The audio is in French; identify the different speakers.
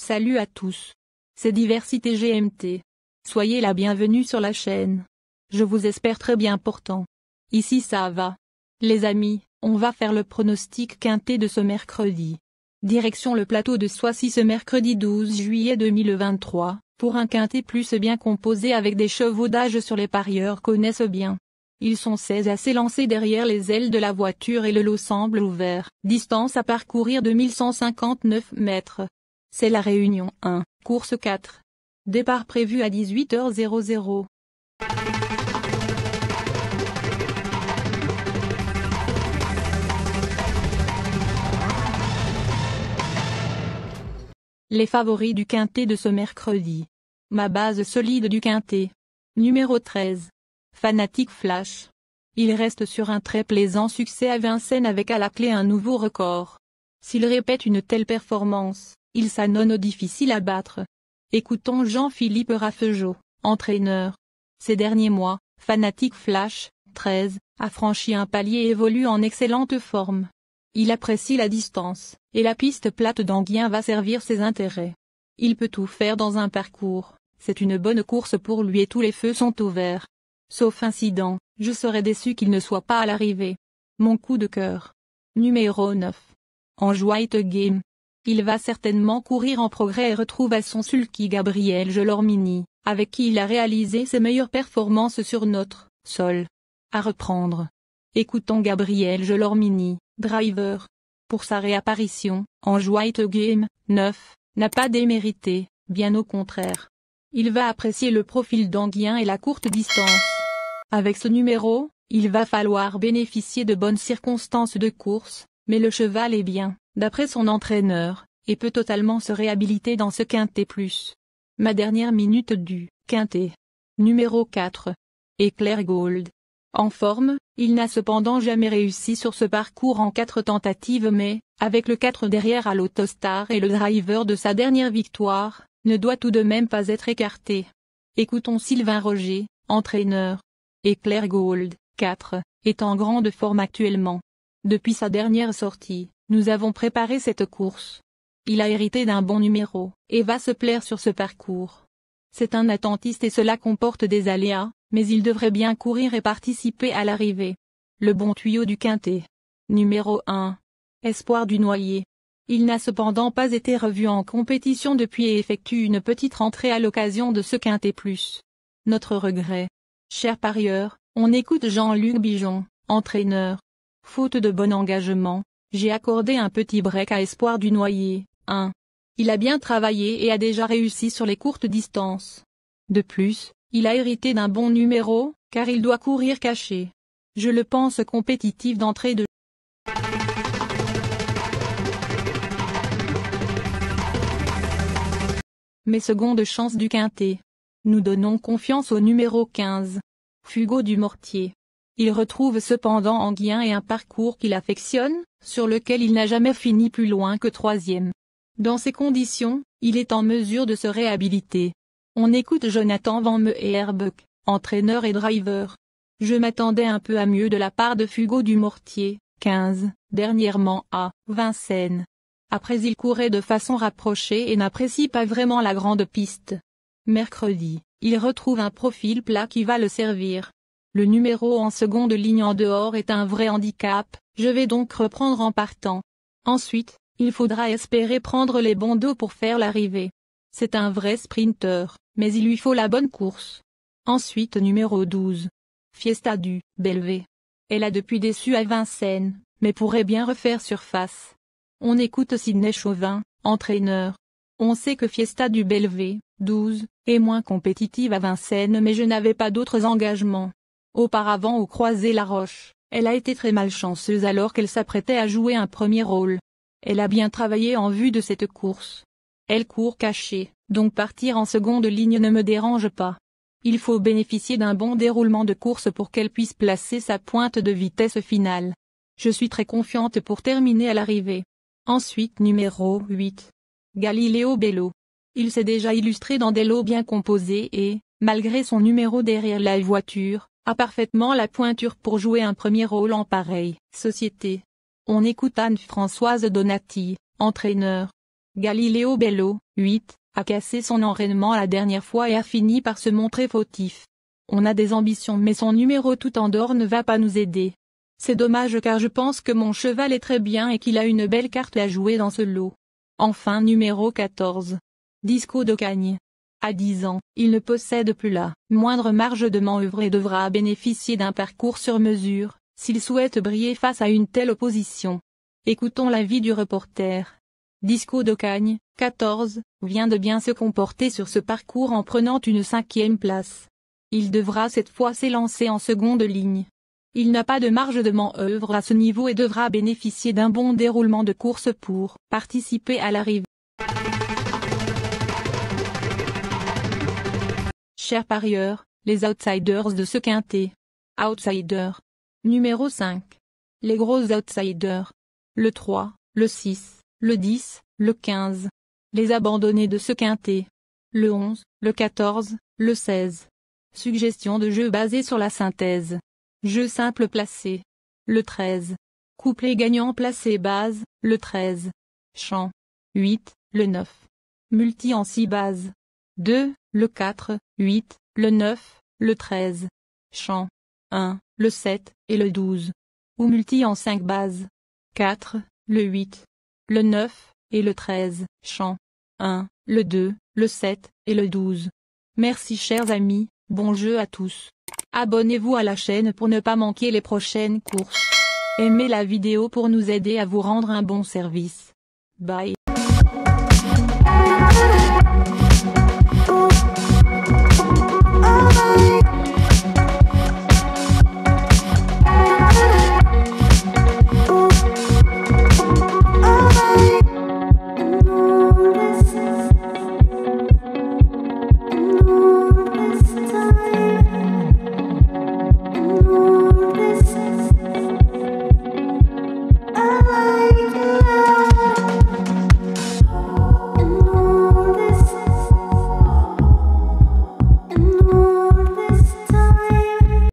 Speaker 1: Salut à tous. C'est Diversité GMT. Soyez la bienvenue sur la chaîne. Je vous espère très bien portant. Ici ça va. Les amis, on va faire le pronostic quintet de ce mercredi. Direction le plateau de Soissy ce mercredi 12 juillet 2023, pour un quintet plus bien composé avec des chevaux d'âge sur les parieurs connaissent bien. Ils sont 16 à s'élancer derrière les ailes de la voiture et le lot semble ouvert. Distance à parcourir 2159 mètres. C'est la Réunion 1, course 4. Départ prévu à 18h00. Les favoris du quintet de ce mercredi. Ma base solide du quintet. Numéro 13. Fanatic Flash. Il reste sur un très plaisant succès à Vincennes avec à la clé un nouveau record. S'il répète une telle performance, il s'annonce difficile à battre. Écoutons Jean-Philippe Raffegeot, entraîneur. Ces derniers mois, Fanatic Flash, 13, a franchi un palier et évolue en excellente forme. Il apprécie la distance, et la piste plate d'Anguien va servir ses intérêts. Il peut tout faire dans un parcours, c'est une bonne course pour lui et tous les feux sont au vert. Sauf incident, je serais déçu qu'il ne soit pas à l'arrivée. Mon coup de cœur. Numéro 9. Ange White Game. Il va certainement courir en progrès et retrouve à son sulky Gabriel Gelormini, avec qui il a réalisé ses meilleures performances sur notre sol. À reprendre. Écoutons Gabriel Gelormini, driver. Pour sa réapparition, Ange White Game, 9, n'a pas démérité, bien au contraire. Il va apprécier le profil d'Anguien et la courte distance. Avec ce numéro, il va falloir bénéficier de bonnes circonstances de course, mais le cheval est bien, d'après son entraîneur, et peut totalement se réhabiliter dans ce quintet plus. Ma dernière minute du quintet. Numéro 4. Éclair Gold. En forme, il n'a cependant jamais réussi sur ce parcours en 4 tentatives mais, avec le 4 derrière à l'Autostar et le driver de sa dernière victoire, ne doit tout de même pas être écarté. Écoutons Sylvain Roger, entraîneur. Éclair Gold, 4, est en grande forme actuellement. Depuis sa dernière sortie, nous avons préparé cette course. Il a hérité d'un bon numéro, et va se plaire sur ce parcours. C'est un attentiste et cela comporte des aléas, mais il devrait bien courir et participer à l'arrivée. Le bon tuyau du quintet. Numéro 1. Espoir du Noyer. Il n'a cependant pas été revu en compétition depuis et effectue une petite rentrée à l'occasion de ce quintet plus. Notre regret. Cher parieur, on écoute Jean-Luc Bijon, entraîneur. Faute de bon engagement, j'ai accordé un petit break à Espoir du Noyer, 1. Il a bien travaillé et a déjà réussi sur les courtes distances. De plus, il a hérité d'un bon numéro, car il doit courir caché. Je le pense compétitif d'entrée de Mes secondes chances du quintet. Nous donnons confiance au numéro 15. Fugo du Mortier. Il retrouve cependant Anguien et un parcours qu'il affectionne, sur lequel il n'a jamais fini plus loin que 3e. Dans ces conditions, il est en mesure de se réhabiliter. On écoute Jonathan Van Meerbeek, entraîneur et driver. Je m'attendais un peu à mieux de la part de Fugo du Mortier, 15, dernièrement à Vincennes. Après il courait de façon rapprochée et n'apprécie pas vraiment la grande piste. Mercredi, il retrouve un profil plat qui va le servir. Le numéro en seconde ligne en dehors est un vrai handicap, je vais donc reprendre en partant. Ensuite, il faudra espérer prendre les bons dos pour faire l'arrivée. C'est un vrai sprinter, mais il lui faut la bonne course. Ensuite numéro 12. Fiesta du Bellevée. Elle a depuis déçu à Vincennes, mais pourrait bien refaire surface. On écoute Sidney Chauvin, entraîneur. On sait que Fiesta du Bellevée, 12, est moins compétitive à Vincennes mais je n'avais pas d'autres engagements. Auparavant au Croisé-la-Roche, elle a été très malchanceuse alors qu'elle s'apprêtait à jouer un premier rôle. Elle a bien travaillé en vue de cette course. Elle court cachée, donc partir en seconde ligne ne me dérange pas. Il faut bénéficier d'un bon déroulement de course pour qu'elle puisse placer sa pointe de vitesse finale. Je suis très confiante pour terminer à l'arrivée. Ensuite numéro 8. Galileo Bello. Il s'est déjà illustré dans des lots bien composés et, malgré son numéro derrière la voiture, a parfaitement la pointure pour jouer un premier rôle en pareille société. On écoute Anne-Françoise Donati, entraîneur. Galileo Bello, 8, a cassé son enraînement la dernière fois et a fini par se montrer fautif. On a des ambitions mais son numéro tout en d'or ne va pas nous aider. C'est dommage car je pense que mon cheval est très bien et qu'il a une belle carte à jouer dans ce lot. Enfin numéro 14. Disco d'Ocagne. À 10 ans, il ne possède plus la moindre marge de manœuvre et devra bénéficier d'un parcours sur mesure, s'il souhaite briller face à une telle opposition. Écoutons l'avis du reporter. Disco d'Ocagne, 14, vient de bien se comporter sur ce parcours en prenant une 5e place. Il devra cette fois s'élancer en seconde ligne. Il n'a pas de marge de manœuvre à ce niveau et devra bénéficier d'un bon déroulement de course pour participer à l'arrivée. Chers parieurs, les outsiders de ce quintet. Outsiders. Numéro 5. Les gros outsiders. Le 3, le 6, le 10, le 15. Les abandonnés de ce quintet. Le 11, le 14, le 16. Suggestion de jeu basée sur la synthèse. Jeu simple placé. Le 13. Couplet gagnant placé base, le 13. Chant. 8, le 9. Multi en 6 bases. 2, le 4, 8, le 9, le 13. Chant. 1, le 7, et le 12. Ou multi en 5 bases. 4, le 8, le 9, et le 13. Chant. 1, le 2, le 7, et le 12. Merci chers amis, bon jeu à tous. Abonnez-vous à la chaîne pour ne pas manquer les prochaines courses. Aimez la vidéo pour nous aider à vous rendre un bon service. Bye.